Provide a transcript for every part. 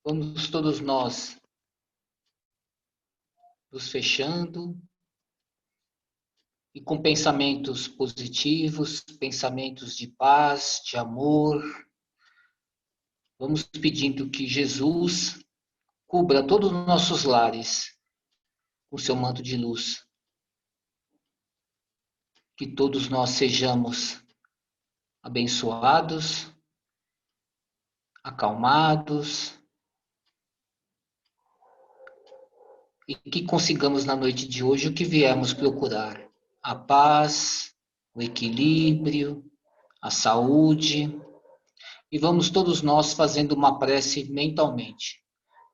Vamos todos nós nos fechando e com pensamentos positivos, pensamentos de paz, de amor. Vamos pedindo que Jesus cubra todos os nossos lares com seu manto de luz. Que todos nós sejamos abençoados, acalmados e que consigamos na noite de hoje o que viemos procurar: a paz, o equilíbrio, a saúde. E vamos todos nós fazendo uma prece mentalmente.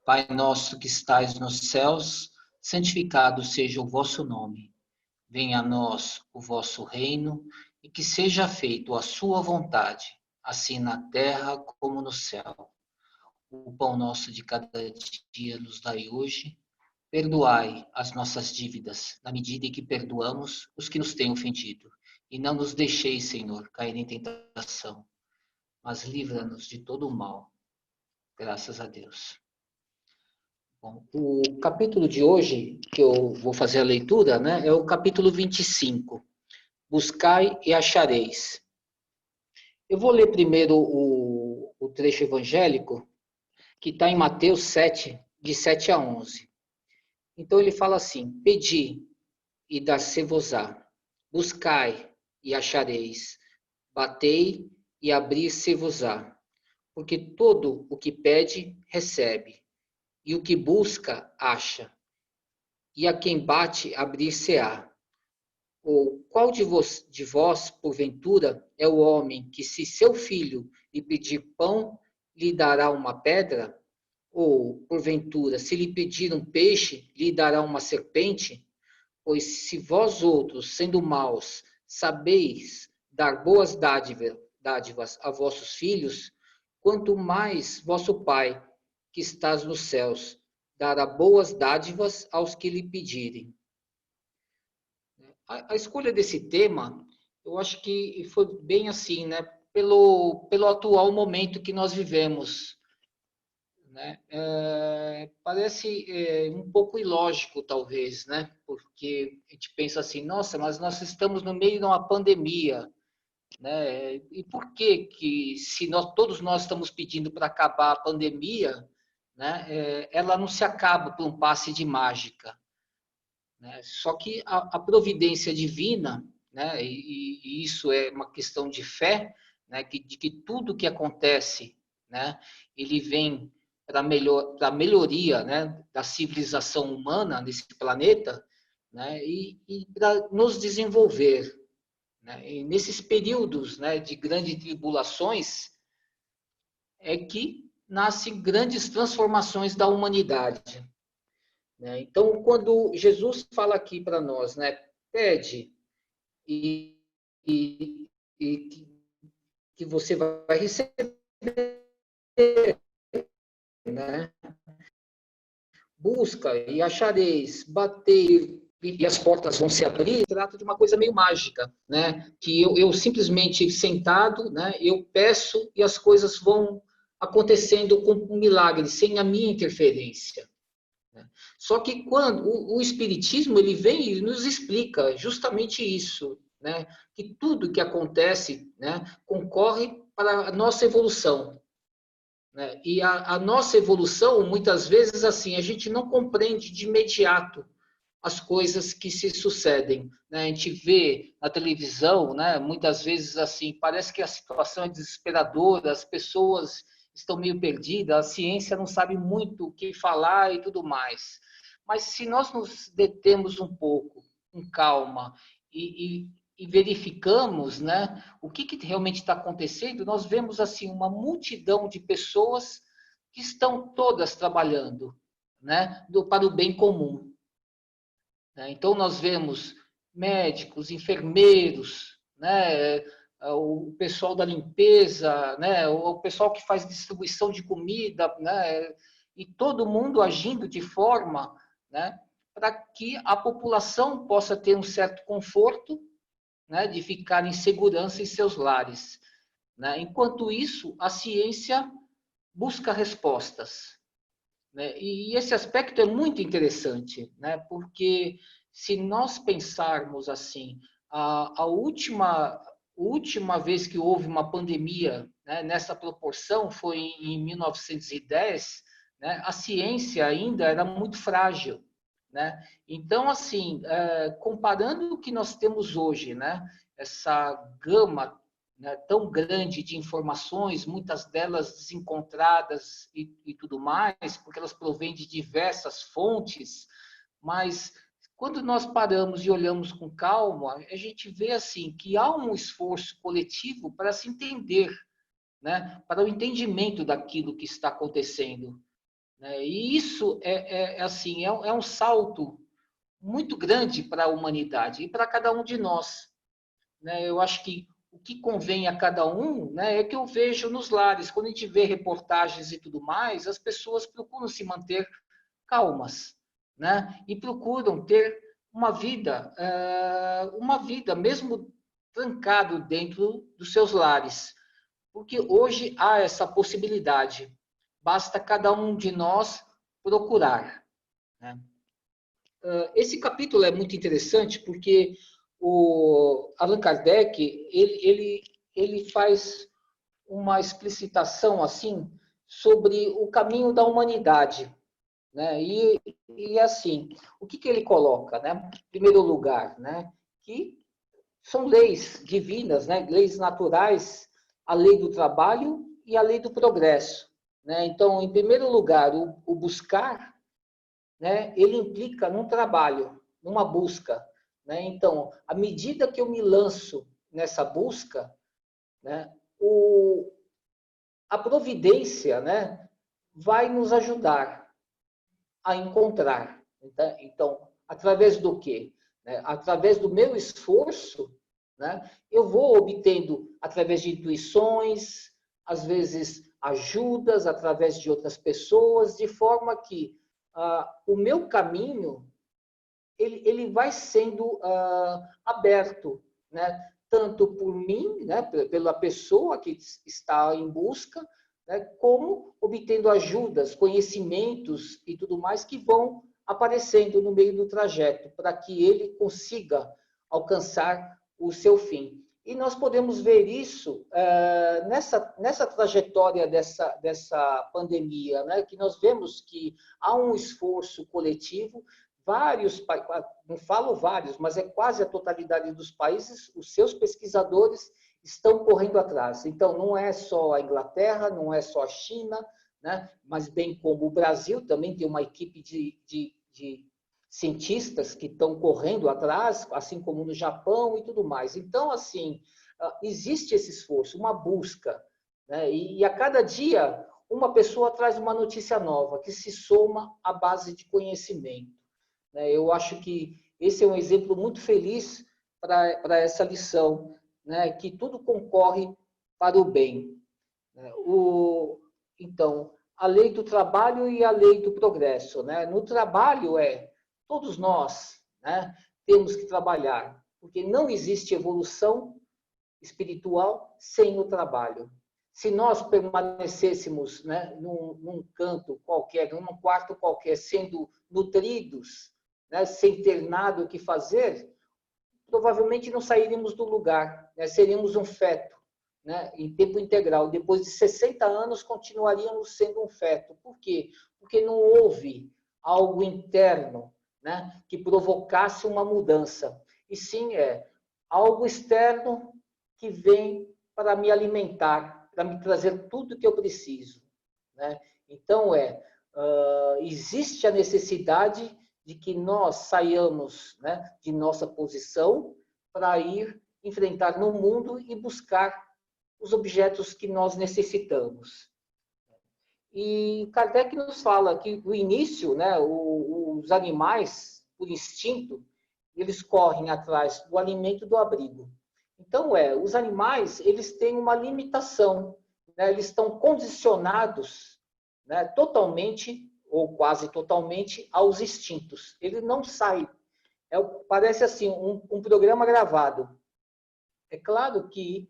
Pai nosso que estais nos céus, santificado seja o vosso nome. Venha a nós o vosso reino e que seja feito a sua vontade, assim na terra como no céu. O pão nosso de cada dia nos dai hoje. Perdoai as nossas dívidas, na medida em que perdoamos os que nos têm ofendido. E não nos deixeis, Senhor, cair em tentação, mas livra-nos de todo o mal. Graças a Deus. Bom, o capítulo de hoje, que eu vou fazer a leitura, né, é o capítulo 25. Buscai e achareis. Eu vou ler primeiro o trecho evangélico, que está em Mateus 7, de 7 a 11. Então ele fala assim: Pedi e dar-se-vos-á. Buscai e achareis. Batei e abrir-se-vos-á. Porque todo o que pede, recebe. E o que busca, acha. E a quem bate, abrir-se-á. Ou qual de vós, porventura, é o homem que, se seu filho lhe pedir pão, lhe dará uma pedra? Ou, porventura, se lhe pedir um peixe, lhe dará uma serpente? Pois se vós outros, sendo maus, sabeis dar boas dádivas a vossos filhos, quanto mais vosso Pai, que estás nos céus, dará boas dádivas aos que lhe pedirem. A escolha desse tema, eu acho que foi bem assim, né? Pelo atual momento que nós vivemos, né? Parece um pouco ilógico, talvez, né? Porque a gente pensa assim, nossa, mas nós estamos no meio de uma pandemia, né? E por que se todos nós estamos pedindo para acabar a pandemia, né? Ela não se acaba por um passe de mágica, né? Só que a providência divina, né? E isso é uma questão de fé, né? De que tudo que acontece, né? Ele vem para melhoria, né? Da civilização humana nesse planeta, né? E para nos desenvolver, né? E nesses períodos, né? De grandes tribulações é que nascem grandes transformações da humanidade, né? Então, quando Jesus fala aqui para nós, né, pede e, e, e que você vai receber, né? Busca e achareis, bater e as portas vão se abrir. Trata de uma coisa meio mágica, né? Que eu simplesmente sentado, né? Eu peço e as coisas vão acontecendo com um milagre, sem a minha interferência. Só que quando o Espiritismo ele vem e nos explica justamente isso, né? Que tudo que acontece, né, concorre para a nossa evolução, né? E a nossa evolução, muitas vezes, assim, a gente não compreende de imediato as coisas que se sucedem, né? A gente vê na televisão, né? Muitas vezes assim, parece que a situação é desesperadora, as pessoas estão meio perdidas, a ciência não sabe muito o que falar e tudo mais. Mas se nós nos detemos um pouco, com calma e verificamos, né, o que realmente está acontecendo, nós vemos assim uma multidão de pessoas que estão todas trabalhando, né, para o bem comum. Então, nós vemos médicos, enfermeiros, né, o pessoal da limpeza, né, o pessoal que faz distribuição de comida, né, e todo mundo agindo de forma, né, para que a população possa ter um certo conforto, né, de ficar em segurança em seus lares, né? Enquanto isso, a ciência busca respostas, né? E esse aspecto é muito interessante, né? Porque se nós pensarmos assim, a última vez que houve uma pandemia, né, nessa proporção foi em 1910, né? A ciência ainda era muito frágil, né? Então, assim, comparando o que nós temos hoje, né? Essa gama, né, tão grande de informações, muitas delas desencontradas e tudo mais, porque elas provêm de diversas fontes, mas quando nós paramos e olhamos com calma, a gente vê assim que há um esforço coletivo para se entender, né, para o entendimento daquilo que está acontecendo, né? E isso assim é um salto muito grande para a humanidade e para cada um de nós, né? Eu acho que o que convém a cada um, né, é que eu vejo nos lares, quando a gente vê reportagens e tudo mais, as pessoas procuram se manter calmas, né, e procuram ter uma vida mesmo trancado dentro dos seus lares, porque hoje há essa possibilidade, basta cada um de nós procurar, né? Esse capítulo é muito interessante porque o Allan Kardec ele faz uma explicitação assim sobre o caminho da humanidade, né? E assim, o que ele coloca, né? Em primeiro lugar, né? Que são leis divinas, né? Leis naturais, a lei do trabalho e a lei do progresso, né? Então, em primeiro lugar, o buscar, né, ele implica num trabalho, numa busca, né? Então, à medida que eu me lanço nessa busca, né, a providência, né, vai nos ajudar a encontrar. Então, através do quê? Né? Através do meu esforço, né, eu vou obtendo através de intuições, às vezes ajudas, através de outras pessoas, de forma que o meu caminho ele vai sendo aberto, né? Tanto por mim, né? Pela pessoa que está em busca, né? Como obtendo ajudas, conhecimentos e tudo mais que vão aparecendo no meio do trajeto, para que ele consiga alcançar o seu fim. E nós podemos ver isso nessa trajetória dessa pandemia, né? Que nós vemos que há um esforço coletivo, vários, não falo vários, mas é quase a totalidade dos países, os seus pesquisadores estão correndo atrás. Então, não é só a Inglaterra, não é só a China, né? Mas bem como o Brasil, também tem uma equipe de cientistas que estão correndo atrás, assim como no Japão e tudo mais. Então, assim, existe esse esforço, uma busca, né? E a cada dia uma pessoa traz uma notícia nova que se soma à base de conhecimento. Eu acho que esse é um exemplo muito feliz para essa lição, né? Que tudo concorre para o bem. Então, a lei do trabalho e a lei do progresso, né? No trabalho todos nós, né, temos que trabalhar, porque não existe evolução espiritual sem o trabalho. Se nós permanecêssemos, né, num canto qualquer, num quarto qualquer, sendo nutridos, né, sem ter nada o que fazer, provavelmente não sairíamos do lugar, né, seríamos um feto, né, em tempo integral. Depois de 60 anos, continuaríamos sendo um feto. Por quê? Porque não houve algo interno, né, que provocasse uma mudança. E sim, algo externo que vem para me alimentar, para me trazer tudo que eu preciso, né? Então, existe a necessidade de que nós saiamos, né, de nossa posição para ir enfrentar no mundo e buscar os objetos que nós necessitamos. E Kardec nos fala que o início, né, os animais, por instinto, eles correm atrás do alimento e do abrigo. Então, os animais, eles têm uma limitação, né, eles estão condicionados, né, totalmente ou quase totalmente aos instintos. Ele não sai. Parece assim, um programa gravado. É claro que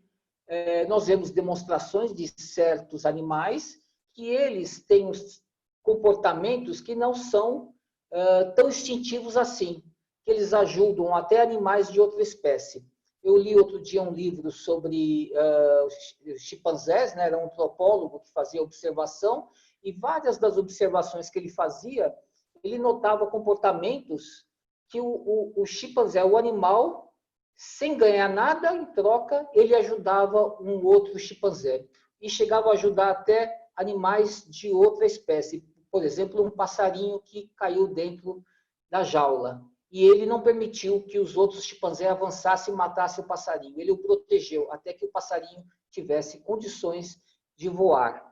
nós vemos demonstrações de certos animais que eles têm comportamentos que não são tão instintivos assim, que eles ajudam até animais de outra espécie. Eu li outro dia um livro sobre chimpanzés, né? Era um antropólogo que fazia observação, e várias das observações que ele fazia, ele notava comportamentos que o chimpanzé, o animal, sem ganhar nada em troca, ele ajudava um outro chimpanzé. E chegava a ajudar até animais de outra espécie. Por exemplo, um passarinho que caiu dentro da jaula. E ele não permitiu que os outros chimpanzés avançassem e matassem o passarinho. Ele o protegeu até que o passarinho tivesse condições de voar.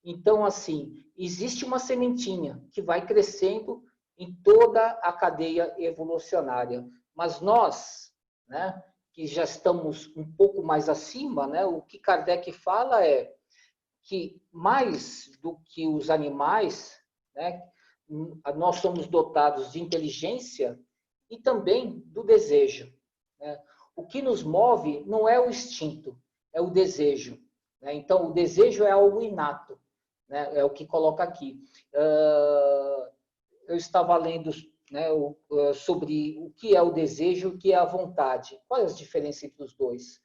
Então, assim, existe uma sementinha que vai crescendo em toda a cadeia evolucionária. Mas nós, né, que já estamos um pouco mais acima, né, o que Kardec fala é que mais do que os animais, né, nós somos dotados de inteligência e também do desejo. Né? O que nos move não é o instinto, é o desejo. Né? Então, o desejo é algo inato, né? É o que coloca aqui. Eu estava lendo, né, sobre o que é o desejo e o que é a vontade. Quais as diferenças entre os dois?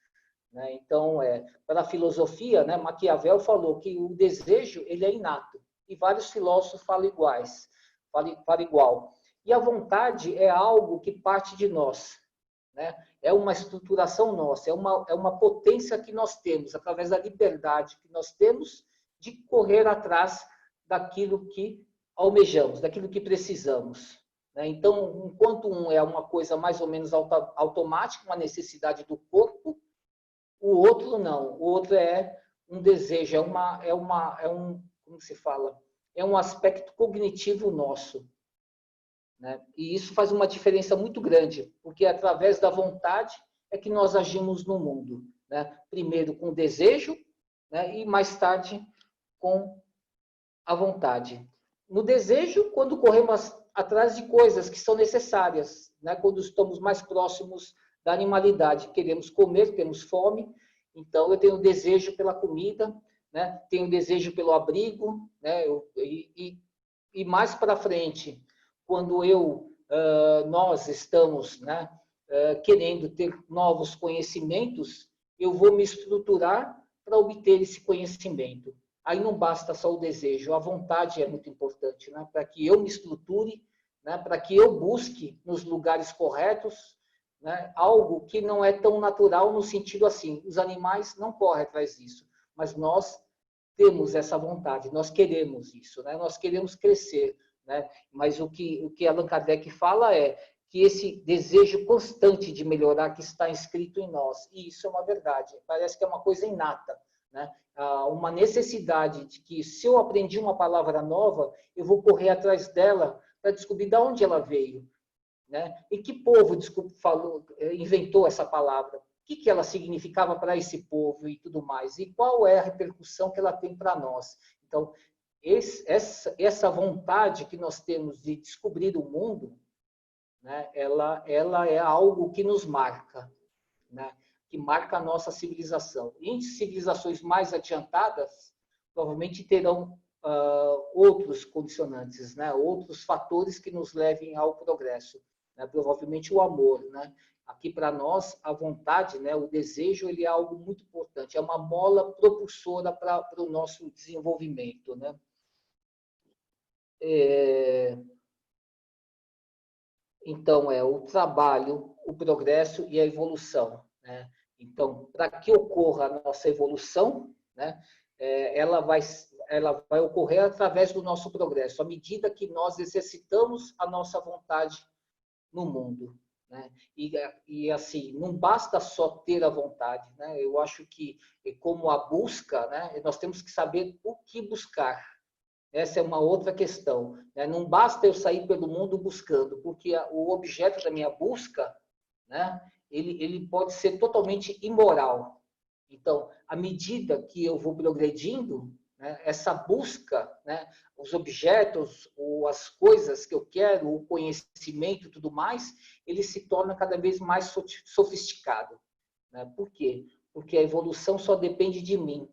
Né? Então, para a filosofia, né, Maquiavel falou que o desejo ele é inato, e vários filósofos falam igual. E a vontade é algo que parte de nós, né? É uma estruturação nossa, é uma potência que nós temos, através da liberdade que nós temos de correr atrás daquilo que almejamos, daquilo que precisamos. Né? Então, enquanto um é uma coisa mais ou menos automática, uma necessidade do corpo, o outro não. O outro é um desejo, como se fala? É um aspecto cognitivo nosso. Né? E isso faz uma diferença muito grande, porque através da vontade é que nós agimos no mundo. Né? Primeiro com o desejo, né? E mais tarde com a vontade. No desejo, quando corremos atrás de coisas que são necessárias, né? Quando estamos mais próximos da animalidade, queremos comer, temos fome, então eu tenho desejo pela comida, né? Tenho desejo pelo abrigo, né? E mais para frente, quando nós estamos, né, querendo ter novos conhecimentos, eu vou me estruturar para obter esse conhecimento. Aí não basta só o desejo, a vontade é muito importante, né, para que eu me estruture, né, para que eu busque nos lugares corretos, né, algo que não é tão natural no sentido assim, os animais não correm atrás disso, mas nós temos essa vontade, nós queremos isso, né, nós queremos crescer. Né? Mas o que Allan Kardec fala é que esse desejo constante de melhorar que está inscrito em nós, e isso é uma verdade, parece que é uma coisa inata, né? Uma necessidade de que se eu aprendi uma palavra nova, eu vou correr atrás dela para descobrir de onde ela veio. Né? E que povo, inventou essa palavra? O que ela significava para esse povo e tudo mais? E qual é a repercussão que ela tem para nós? Então, essa vontade que nós temos de descobrir o mundo, né, ela é algo que nos marca, né, que marca a nossa civilização. E em civilizações mais adiantadas, provavelmente terão outros condicionantes, né, outros fatores que nos levem ao progresso. Né, provavelmente o amor. Né? Aqui, para nós, a vontade, né, o desejo, ele é algo muito importante, é uma mola propulsora para o nosso desenvolvimento. Né? Então, o trabalho, o progresso e a evolução. Né? Então, para que ocorra a nossa evolução, né, ela vai ocorrer através do nosso progresso, à medida que nós exercitamos a nossa vontade no mundo. Né? E, assim, não basta só ter a vontade. Né? Eu acho que, como a busca, né, nós temos que saber o que buscar. Essa é uma outra questão. Né? Não basta eu sair pelo mundo buscando, porque o objeto da minha busca, né, ele pode ser totalmente imoral. Então, à medida que eu vou progredindo, né, essa busca, né, os objetos, ou as coisas que eu quero, o conhecimento e tudo mais, ele se torna cada vez mais sofisticado. Né? Por quê? Porque a evolução só depende de mim.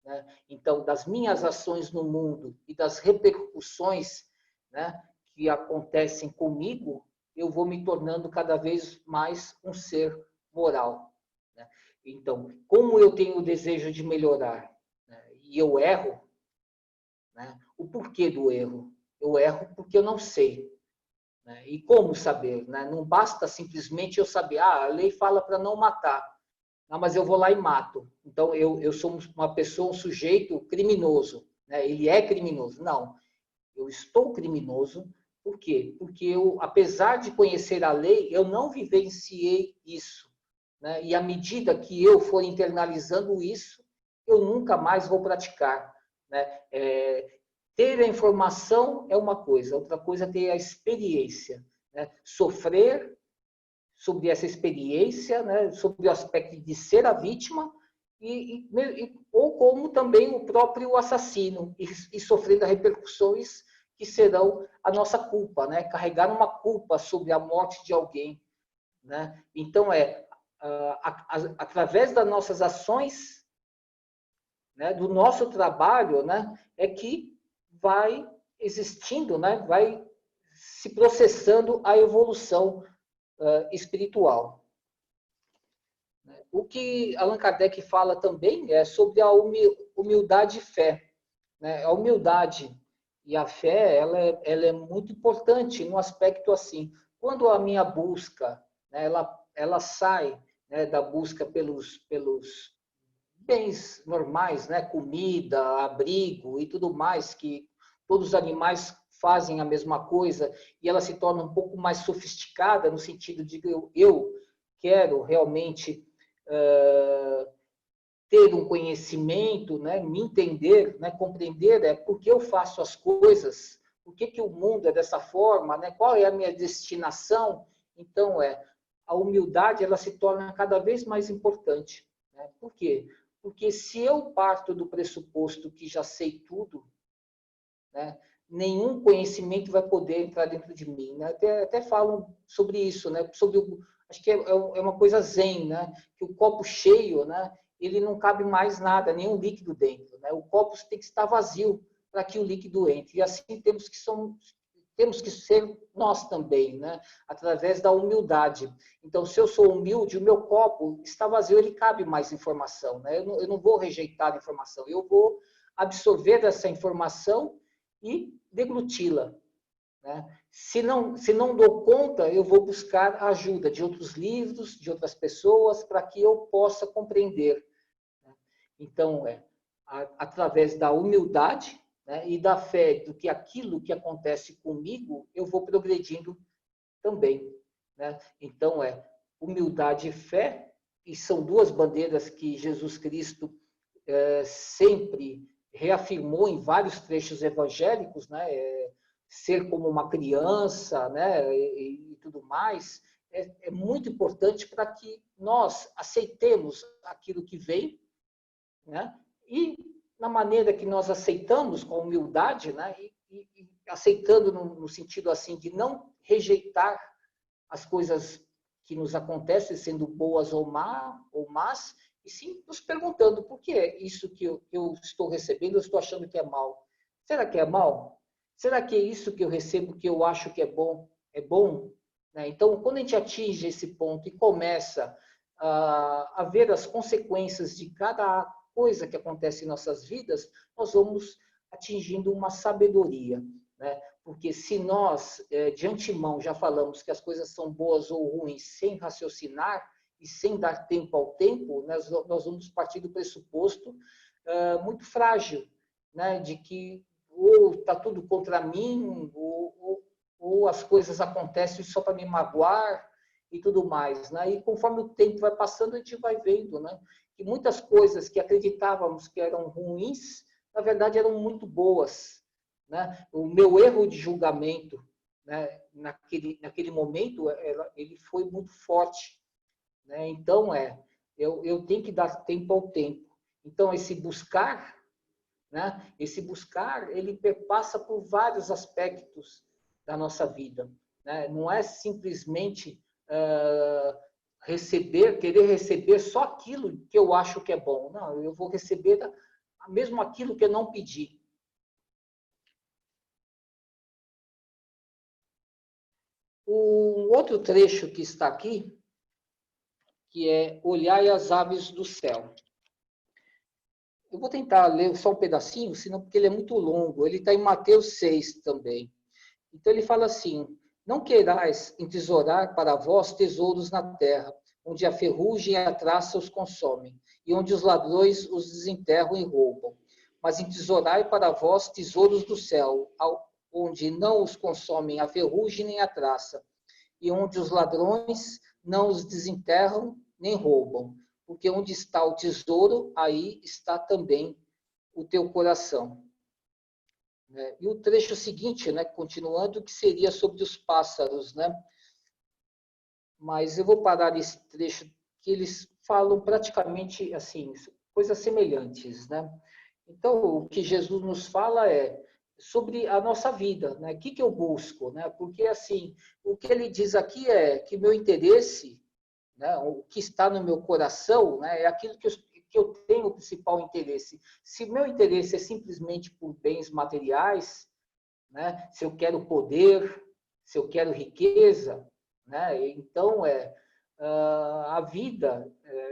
né? Então, das minhas ações no mundo e das repercussões, né, que acontecem comigo, eu vou me tornando cada vez mais um ser moral, né? Então, como eu tenho o desejo de melhorar, né, e eu erro, né, o porquê do erro? Eu erro porque eu não sei. Né? E como saber? Né? Não basta simplesmente eu saber, a lei fala para não matar. Ah, mas eu vou lá e mato. Então, eu sou uma pessoa, um sujeito criminoso. Né? Ele é criminoso. Não, eu estou criminoso. Por quê? Porque eu, apesar de conhecer a lei, eu não vivenciei isso. Né? E à medida que eu for internalizando isso, eu nunca mais vou praticar. Né? Ter a informação é uma coisa, outra coisa é ter a experiência. Né? Sofrer sobre essa experiência, né, sobre o aspecto de ser a vítima, ou como também o próprio assassino, e sofrendo as repercussões que serão a nossa culpa, né? Carregar uma culpa sobre a morte de alguém. Né? Então, através das nossas ações, né, do nosso trabalho, né, é que vai existindo, né, vai se processando a evolução espiritual. O que Allan Kardec fala também é sobre a humildade e fé. Né? A humildade e a fé, ela é muito importante no aspecto assim, quando a minha busca, né, ela sai, né, da busca pelos bens normais, né, comida, abrigo e tudo mais, que todos os animais fazem a mesma coisa, e ela se torna um pouco mais sofisticada, no sentido de que eu quero realmente ter um conhecimento, né, me entender, né, compreender por que eu faço as coisas, por que o mundo é dessa forma, né, qual é a minha destinação. Então, a humildade ela se torna cada vez mais importante. Né? Por quê? Porque se eu parto do pressuposto que já sei tudo, né, nenhum conhecimento vai poder entrar dentro de mim. Né? Até falam sobre isso, né? Sobre acho que é uma coisa zen, né? Que o copo cheio, né? Ele não cabe mais nada, nenhum líquido dentro. Né? O copo tem que estar vazio para que o líquido entre. E assim temos que ser nós também, né? Através da humildade. Então, se eu sou humilde, o meu copo está vazio, ele cabe mais informação. Né? Eu não vou rejeitar a informação, eu vou absorver essa informação e degluti-la. Né? Se não dou conta, eu vou buscar a ajuda de outros livros, de outras pessoas, para que eu possa compreender. Né? Então, através da humildade, né, e da fé do que aquilo que acontece comigo, eu vou progredindo também. Né? Então, humildade e fé, e são duas bandeiras que Jesus Cristo sempre reafirmou em vários trechos evangélicos, né? Ser como uma criança, né? E tudo mais, é muito importante para que nós aceitemos aquilo que vem, né? E na maneira que nós aceitamos com humildade, né? E aceitando no sentido assim de não rejeitar as coisas que nos acontecem, sendo boas ou más, e sim nos perguntando por que é isso que eu estou recebendo, eu estou achando que é mal. Será que é mal? Será que é isso que eu recebo que eu acho que é bom? É bom? Né? Então, quando a gente atinge esse ponto e começa a ver as consequências de cada coisa que acontece em nossas vidas, nós vamos atingindo uma sabedoria. Né? Porque se nós, de antemão, já falamos que as coisas são boas ou ruins sem raciocinar e sem dar tempo ao tempo, nós vamos partir do pressuposto muito frágil, né? De que ou está tudo contra mim, ou as coisas acontecem só para me magoar e tudo mais. Né? E conforme o tempo vai passando, a gente vai vendo, né, que muitas coisas que acreditávamos que eram ruins, na verdade eram muito boas. Né? O meu erro de julgamento, né, naquele momento, ele foi muito forte. Né? Então, eu tenho que dar tempo ao tempo. Então, esse buscar, né, ele perpassa por vários aspectos da nossa vida. Né? Não é simplesmente querer receber só aquilo que eu acho que é bom. Não, eu vou receber mesmo aquilo que eu não pedi. Um outro trecho que está aqui, que é olhai as aves do céu. Eu vou tentar ler só um pedacinho, senão porque ele é muito longo. Ele está em Mateus 6 também. Então ele fala assim: não queirais entesourar para vós tesouros na terra, onde a ferrugem e a traça os consomem, e onde os ladrões os desenterram e roubam. Mas entesourai para vós tesouros do céu, onde não os consomem a ferrugem nem a traça, e onde os ladrões não os desenterram nem roubam. Porque onde está o tesouro, aí está também o teu coração. E o trecho seguinte, né, continuando, que seria sobre os pássaros, né? Mas eu vou parar nesse trecho que eles falam praticamente assim, coisas semelhantes, né? Então, o que Jesus nos fala é sobre a nossa vida, né? O que eu busco, né? Porque assim, o que ele diz aqui é que meu interesse, né, o que está no meu coração, né, é aquilo que eu tenho o principal interesse. Se meu interesse é simplesmente por bens materiais, né, se eu quero poder, se eu quero riqueza, né, então a vida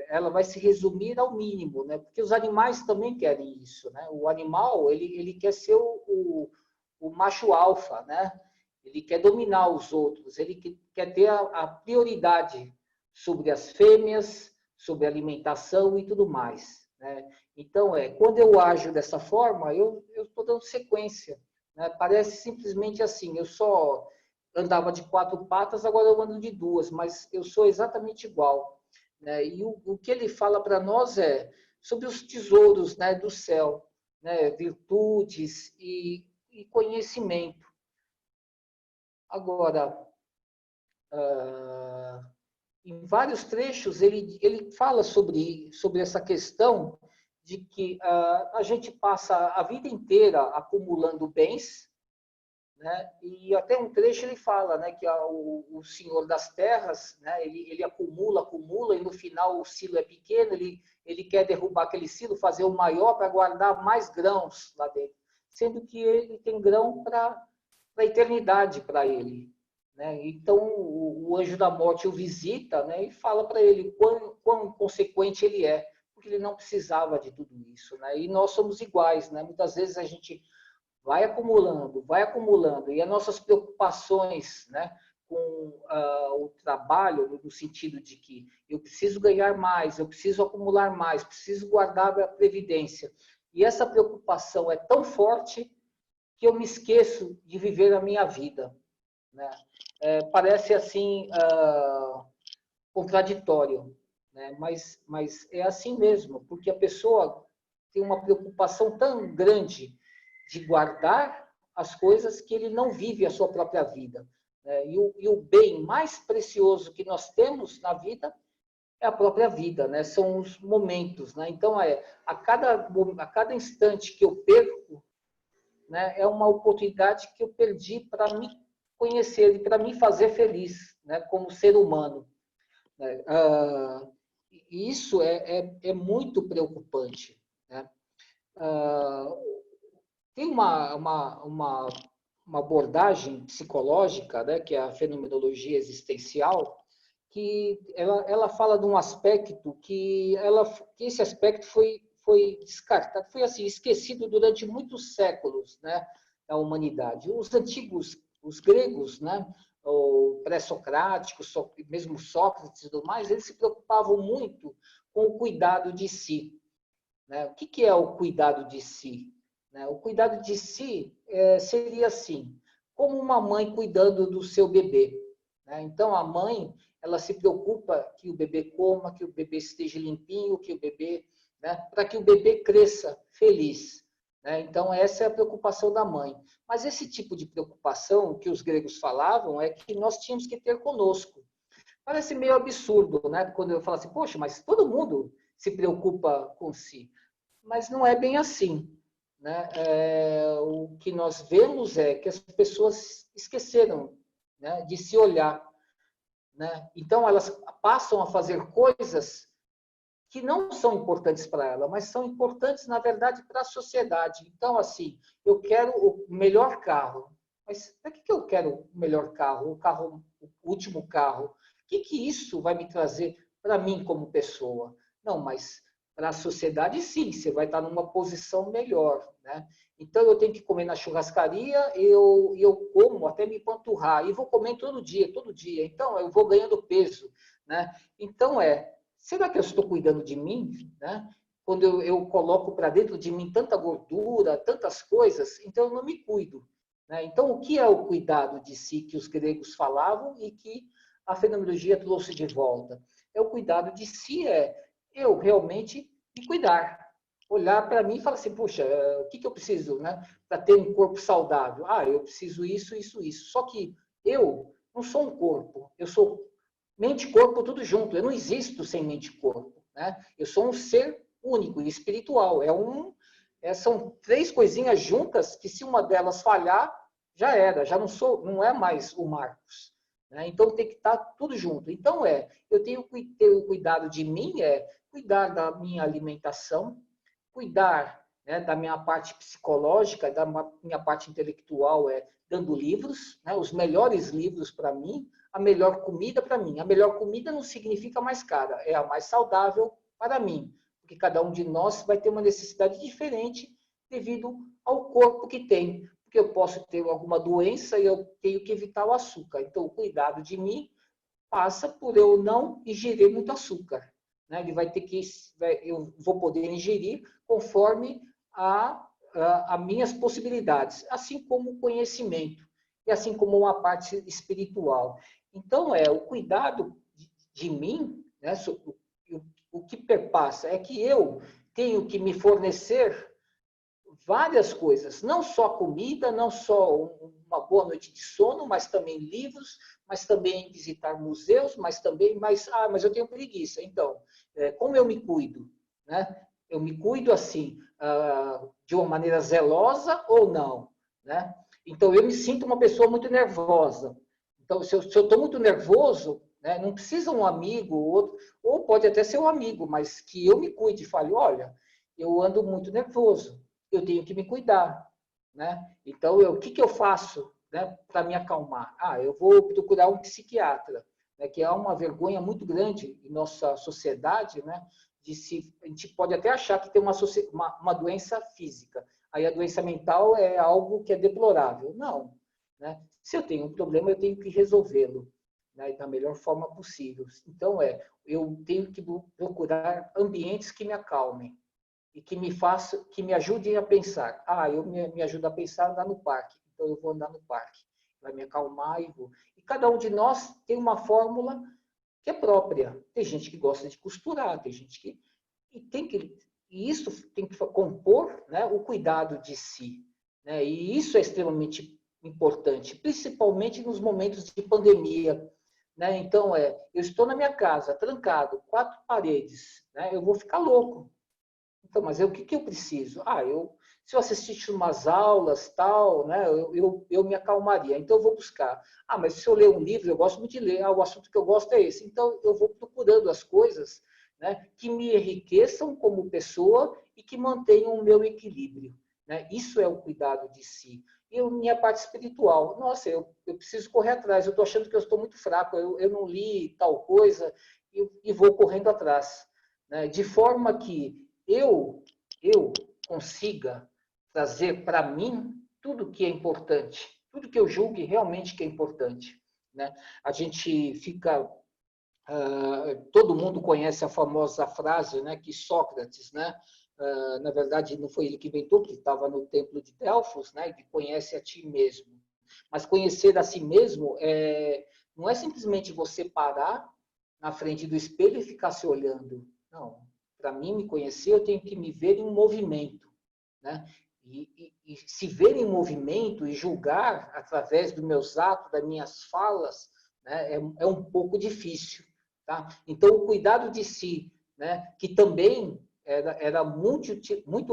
ela vai se resumir ao mínimo, né, porque os animais também querem isso, né? O animal ele quer ser o macho alfa, né? Ele quer dominar os outros, ele quer ter a prioridade sobre as fêmeas, sobre a alimentação e tudo mais, né? Então, quando eu ajo dessa forma, eu estou dando sequência, né? Parece simplesmente assim, eu só andava de 4 patas, agora eu ando de 2, mas eu sou exatamente igual, né? E o que ele fala para nós é sobre os tesouros, né, do céu, né? Virtudes e conhecimento. Agora, em vários trechos, ele fala sobre essa questão de que a gente passa a vida inteira acumulando bens, né? E até um trecho ele fala, né, que o senhor das terras, né, ele acumula, acumula, e no final o silo é pequeno, ele quer derrubar aquele silo, fazer o maior para guardar mais grãos lá dentro, sendo que ele tem grão para a eternidade para ele, né? Então o anjo da morte o visita, né, e fala para ele quão consequente ele é, porque ele não precisava de tudo isso, né? E nós somos iguais, né? Muitas vezes a gente vai acumulando, e as nossas preocupações, né, com o trabalho, no sentido de que eu preciso ganhar mais, eu preciso acumular mais, preciso guardar a previdência. E essa preocupação é tão forte que eu me esqueço de viver a minha vida, né? Parece assim contraditório, né? Mas é assim mesmo, porque a pessoa tem uma preocupação tão grande de guardar as coisas que ele não vive a sua própria vida, né? E o bem mais precioso que nós temos na vida é a própria vida, né? São os momentos, né? Então, a cada instante que eu perco, né, é uma oportunidade que eu perdi para me conhecer e para me fazer feliz, né, como ser humano, né? Isso é muito preocupante, né? Tem uma abordagem psicológica, né, que é a fenomenologia existencial, que ela fala de um aspecto que esse aspecto foi descartado, foi assim esquecido durante muitos séculos, né, da humanidade. Os antigos, os gregos, né, o pré-socráticos, mesmo Sócrates e tudo mais, eles se preocupavam muito com o cuidado de si, né? O que é o cuidado de si? Né? O cuidado de si seria assim, como uma mãe cuidando do seu bebê, né? Então, a mãe, ela se preocupa que o bebê coma, que o bebê esteja limpinho, que o bebê, né? Para que o bebê cresça feliz, né? Então, essa é a preocupação da mãe. Mas esse tipo de preocupação que os gregos falavam é que nós tínhamos que ter conosco. Parece meio absurdo, né? Quando eu falo assim, poxa, mas todo mundo se preocupa com si. Mas não é bem assim, né? O que nós vemos é que as pessoas esqueceram, né, de se olhar, né? Então elas passam a fazer coisas que não são importantes para ela, mas são importantes, na verdade, para a sociedade. Então, assim, eu quero o melhor carro. Mas para que eu quero o melhor carro, o último carro? O que isso vai me trazer para mim como pessoa? Não, mas para a sociedade, sim, você vai estar numa posição melhor, né? Então, eu tenho que comer na churrascaria, eu como até me panturrar, e vou comer todo dia, todo dia. Então, eu vou ganhando peso, né? Então, será que eu estou cuidando de mim, né? Quando eu coloco para dentro de mim tanta gordura, tantas coisas, então eu não me cuido, né? Então, o que é o cuidado de si que os gregos falavam e que a fenomenologia trouxe de volta? É o cuidado de si, eu realmente me cuidar. Olhar para mim e falar assim, puxa, o que eu preciso, né, para ter um corpo saudável? Ah, eu preciso isso, isso, isso. Só que eu não sou um corpo, eu sou mente e corpo tudo junto. Eu não existo sem mente e corpo, né? Eu sou um ser único e espiritual. São três coisinhas juntas que se uma delas falhar, já era, já não é mais o Marcos, né? Então tem que estar tudo junto. Então eu tenho que ter o cuidado de mim, cuidar da minha alimentação, cuidar, né, da minha parte psicológica, da minha parte intelectual, dando livros, né, os melhores livros para mim, a melhor comida para mim. A melhor comida não significa mais cara, é a mais saudável para mim, porque cada um de nós vai ter uma necessidade diferente devido ao corpo que tem. Porque eu posso ter alguma doença e eu tenho que evitar o açúcar. Então, o cuidado de mim passa por eu não ingerir muito açúcar, né? Ele vai ter que, eu vou poder ingerir conforme a minhas possibilidades, assim como o conhecimento e assim como uma parte espiritual. Então, o cuidado de mim, né? O que perpassa é que eu tenho que me fornecer várias coisas, não só comida, não só uma boa noite de sono, mas também livros, mas também visitar museus, mas eu tenho preguiça. Então, como eu me cuido, né? Eu me cuido assim, de uma maneira zelosa ou não, né? Então, eu me sinto uma pessoa muito nervosa. Então, se eu estou muito nervoso, né, não precisa um amigo, outro, ou pode até ser um amigo, mas que eu me cuide e fale, olha, eu ando muito nervoso, eu tenho que me cuidar, né? Então, o que eu faço, né, para me acalmar? Ah, eu vou procurar um psiquiatra, né, que é uma vergonha muito grande em nossa sociedade, né? A gente pode até achar que tem uma doença física, aí a doença mental é algo que é deplorável. Não, né? Se eu tenho um problema, eu tenho que resolvê-lo, né, da melhor forma possível. Então, eu tenho que procurar ambientes que me acalmem, e que me ajudem a pensar. Ah, me ajuda a pensar andar no parque, então eu vou andar no parque, vai me acalmar e vou. E cada um de nós tem uma fórmula que é própria. Tem gente que gosta de costurar, tem gente que e isso tem que compor, né, o cuidado de si, né? E isso é extremamente importante, principalmente nos momentos de pandemia, né? Então eu estou na minha casa, trancado, quatro paredes, né? Eu vou ficar louco. Então, mas o que eu preciso? Se eu assistisse umas aulas, tal, né, eu me acalmaria. Então, eu vou buscar. Mas se eu ler um livro, eu gosto muito de ler. O assunto que eu gosto é esse. Então, eu vou procurando as coisas, né, que me enriqueçam como pessoa e que mantenham o meu equilíbrio, né? Isso é o cuidado de si. E a minha parte espiritual. Nossa, eu preciso correr atrás. Eu estou achando que eu estou muito fraco. Eu não li tal coisa e vou correndo atrás, né? De forma que eu consiga trazer para mim tudo que é importante, tudo que eu julgue realmente que é importante, né? A gente fica todo mundo conhece a famosa frase, né, que Sócrates, né, na verdade não foi ele que inventou, que estava no templo de Delfos, né, de conhece a ti mesmo. Mas conhecer a si mesmo não é simplesmente você parar na frente do espelho e ficar se olhando. Não. Para mim me conhecer, eu tenho que me ver em um movimento, né? E se ver em movimento e julgar através dos meus atos, das minhas falas, né, é um pouco difícil. Tá? Então, o cuidado de si, né, que também era muito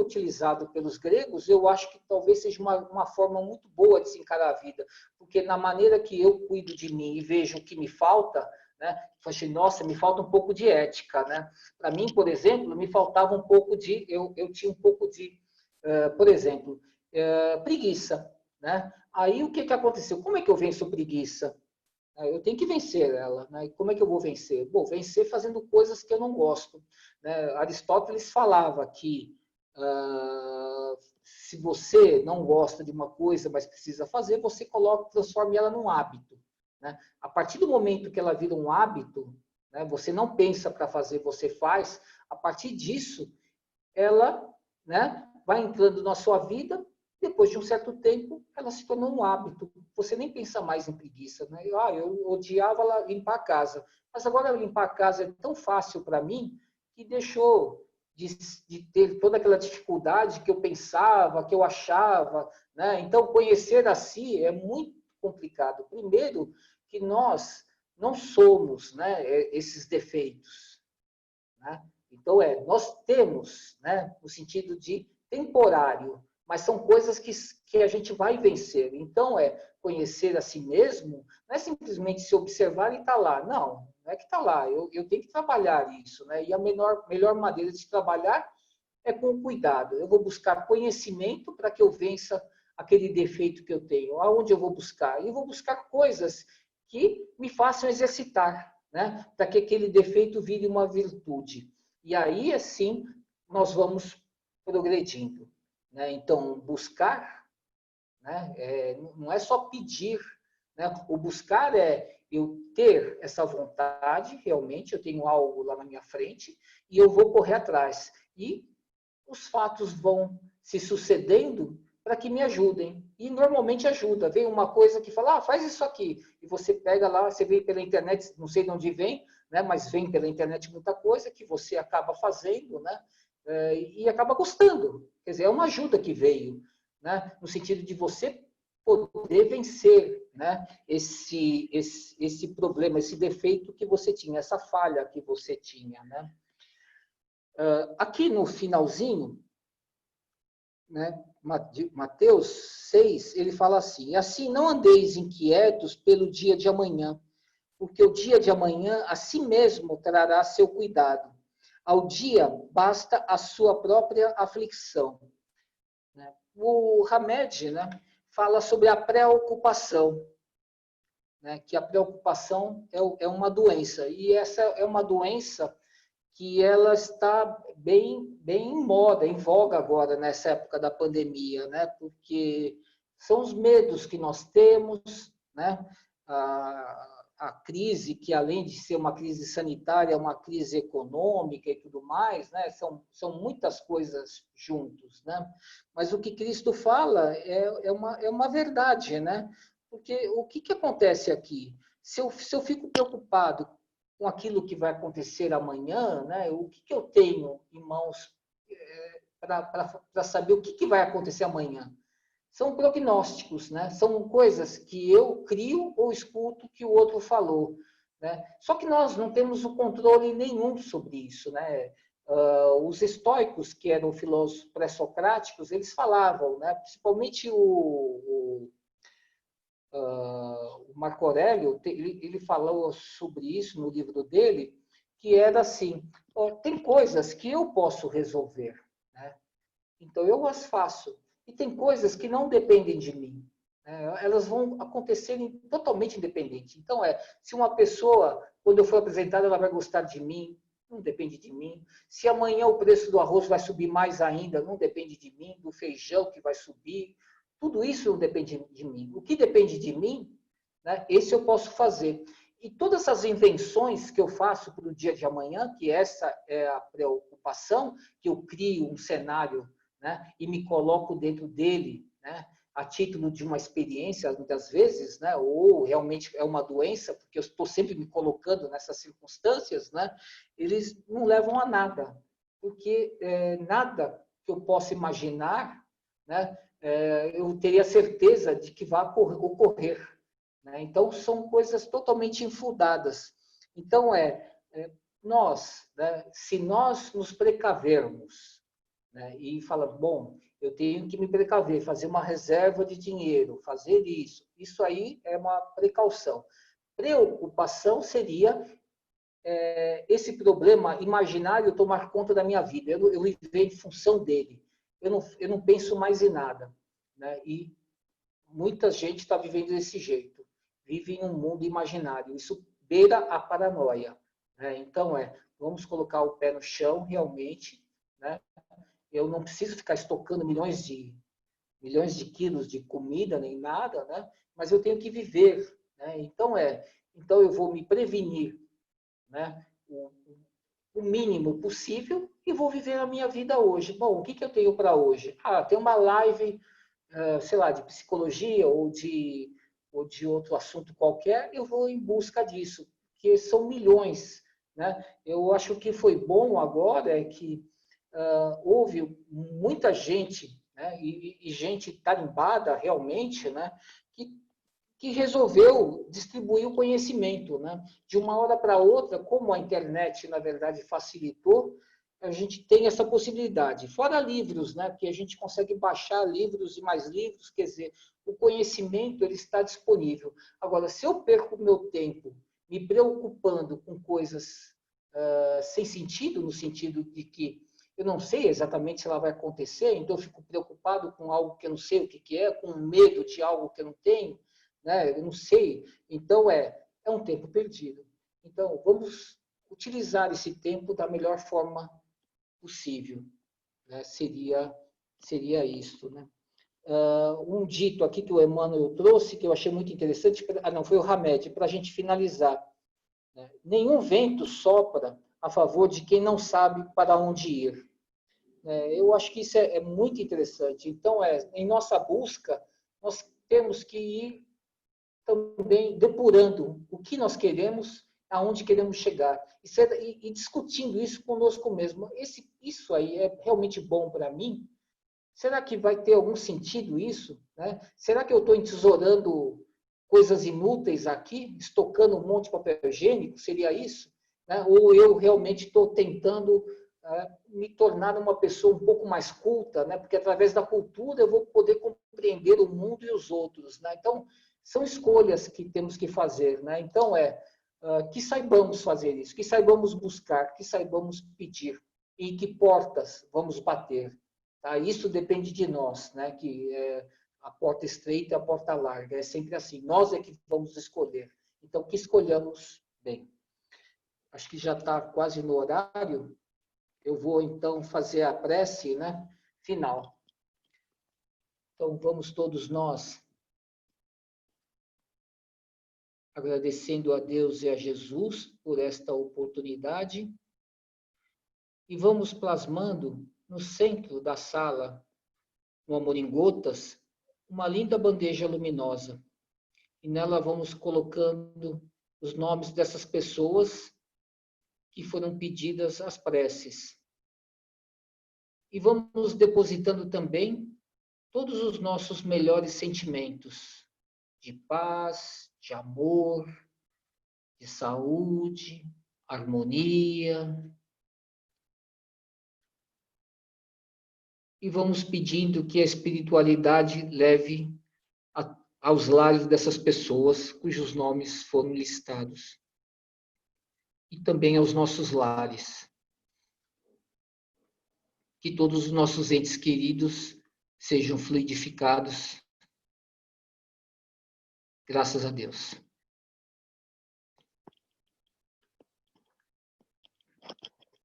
utilizado pelos gregos, eu acho que talvez seja uma forma muito boa de se encarar a vida, porque na maneira que eu cuido de mim e vejo o que me falta, né? Eu achei, nossa, me falta um pouco de ética, né? Para mim, por exemplo, me faltava um pouco de, eu tinha um pouco de, por exemplo, preguiça, né? Aí o que que aconteceu? Como é que eu venço preguiça? Eu tenho que vencer ela, né? E como é que eu vou vencer? Bom, vencer fazendo coisas que eu não gosto, né? Aristóteles falava que se você não gosta de uma coisa, mas precisa fazer, você coloca, transforma ela num hábito, né? A partir do momento que ela vira um hábito, né? Você não pensa para fazer, você faz. A partir disso, ela, né? Vai entrando na sua vida. Depois de um certo tempo, ela se tornou um hábito. Você nem pensa mais em preguiça, né? Eu odiava limpar a casa, mas agora limpar a casa é tão fácil para mim que deixou de ter toda aquela dificuldade que eu pensava, que eu achava, né? Então, conhecer a si é muito complicado. Primeiro, que nós não somos, né, esses defeitos, né? Então, nós temos, né, no sentido de temporário, mas são coisas que a gente vai vencer. Então, conhecer a si mesmo, não é simplesmente se observar e estar lá. Não é que está lá. Eu tenho que trabalhar isso, né? E a melhor maneira de trabalhar é com cuidado. Eu vou buscar conhecimento para que eu vença aquele defeito que eu tenho. Aonde eu vou buscar? Eu vou buscar coisas que me façam exercitar, né? Para que aquele defeito vire uma virtude. E aí, assim, nós vamos progredindo, né? Então, buscar, né? Não é só pedir, né? O buscar é eu ter essa vontade, realmente, eu tenho algo lá na minha frente, e eu vou correr atrás. E os fatos vão se sucedendo para que me ajudem. E normalmente ajuda. Vem uma coisa que fala, faz isso aqui. E você pega lá, você vê pela internet, não sei de onde vem, né? Mas vem pela internet muita coisa que você acaba fazendo, né? E acaba gostando. Quer dizer, é uma ajuda que veio, né? No sentido de você poder vencer, né? Esse problema, esse defeito que você tinha, essa falha que você tinha, né? Aqui no finalzinho, né, Mateus 6, ele fala assim: assim não andeis inquietos pelo dia de amanhã, porque o dia de amanhã a si mesmo trará seu cuidado. Ao dia basta a sua própria aflição. Né? O Hamed, né, fala sobre a preocupação, né, que a preocupação é uma doença, e essa é uma doença que ela está bem em moda, em voga agora, nessa época da pandemia, né? Porque são os medos que nós temos, né? A crise, que além de ser uma crise sanitária, é uma crise econômica e tudo mais, né? São muitas coisas juntos, né? Mas o que Cristo fala é uma verdade, né? Porque o que acontece aqui? Se eu fico preocupado com aquilo que vai acontecer amanhã, né? O que eu tenho em mãos para saber o que vai acontecer amanhã? São prognósticos, né? São coisas que eu crio ou escuto que o outro falou, né? Só que nós não temos o controle nenhum sobre isso, né? Os estoicos, que eram filósofos pré-socráticos, eles falavam, né? Principalmente o Marco Aurélio, ele falou sobre isso no livro dele, que era assim, tem coisas que eu posso resolver, né? Então eu as faço. E tem coisas que não dependem de mim, né? Elas vão acontecerem totalmente independente. Então se uma pessoa, quando eu for apresentada, ela vai gostar de mim, não depende de mim. Se amanhã o preço do arroz vai subir mais ainda, não depende de mim, do feijão que vai subir. Tudo isso não depende de mim. O que depende de mim, né, esse eu posso fazer. E todas essas invenções que eu faço para o dia de amanhã, que essa é a preocupação, que eu crio um cenário, né, e me coloco dentro dele, né, a título de uma experiência, muitas vezes, né, ou realmente é uma doença, porque eu estou sempre me colocando nessas circunstâncias, né, eles não levam a nada, porque nada que eu possa imaginar, né, eu teria certeza de que vai ocorrer. Né? Então, são coisas totalmente infundadas. Então, nós, né, se nós nos precavermos, né, e falar, bom, eu tenho que me precaver, fazer uma reserva de dinheiro, fazer isso aí é uma precaução. preocupação seria esse problema imaginário tomar conta da minha vida. Eu viver em função dele. Eu não penso mais em nada. Né? E muita gente está vivendo desse jeito. Vive em um mundo imaginário. Isso beira a paranoia. Né? Então, vamos colocar o pé no chão, realmente. Né? Eu não preciso ficar estocando milhões de quilos de comida, nem nada, né? Mas eu tenho que viver. Né? Então, eu vou me prevenir, né? O mínimo possível e vou viver a minha vida hoje. Bom, o que eu tenho para hoje? Tem uma live, sei lá, de psicologia ou de outro assunto qualquer, eu vou em busca disso, porque são milhões. Né? Eu acho que foi bom agora é que houve muita gente, né? e gente tarimbada realmente, né? que resolveu distribuir o conhecimento. Né? De uma hora para outra, como a internet, na verdade, facilitou, a gente tem essa possibilidade. Fora livros, né? Porque a gente consegue baixar livros e mais livros, quer dizer, o conhecimento ele está disponível. Agora, se eu perco o meu tempo me preocupando com coisas sem sentido, no sentido de que eu não sei exatamente se ela vai acontecer, então eu fico preocupado com algo que eu não sei o que é, com medo de algo que eu não tenho, né? Eu não sei. Então, é um tempo perdido. Então, vamos utilizar esse tempo da melhor forma possível. Né? Seria isso. Né? Um dito aqui que o Emmanuel trouxe, que eu achei muito interessante, não, foi o Hamed, para a gente finalizar. Né? Nenhum vento sopra a favor de quem não sabe para onde ir. Eu acho que isso é muito interessante. Então, em nossa busca, nós temos que ir também depurando o que nós queremos, aonde queremos chegar, e discutindo isso conosco mesmo. Isso aí é realmente bom para mim? Será que vai ter algum sentido isso? Né? Será que eu estou entesourando coisas inúteis aqui, estocando um monte de papel higiênico? Seria isso? Né? Ou eu realmente estou tentando me tornar uma pessoa um pouco mais culta, né? Porque através da cultura eu vou poder compreender o mundo e os outros. Né? Então, são escolhas que temos que fazer. Né? Então, que saibamos fazer isso, que saibamos buscar, que saibamos pedir e que portas vamos bater. Tá? Isso depende de nós, né? Que a porta estreita e a porta larga. É sempre assim. Nós é que vamos escolher. Então, que escolhamos bem. Acho que já está quase no horário. Eu vou, então, fazer a prece, né? Final. Então, vamos todos nós agradecendo a Deus e a Jesus por esta oportunidade e vamos plasmando no centro da sala, no Amor em Gotas, uma linda bandeja luminosa. E nela vamos colocando os nomes dessas pessoas que foram pedidas as preces. E vamos depositando também todos os nossos melhores sentimentos de paz, de amor, de saúde, harmonia. E vamos pedindo que a espiritualidade leve aos lares dessas pessoas cujos nomes foram listados. E também aos nossos lares. Que todos os nossos entes queridos sejam fluidificados. Graças a Deus.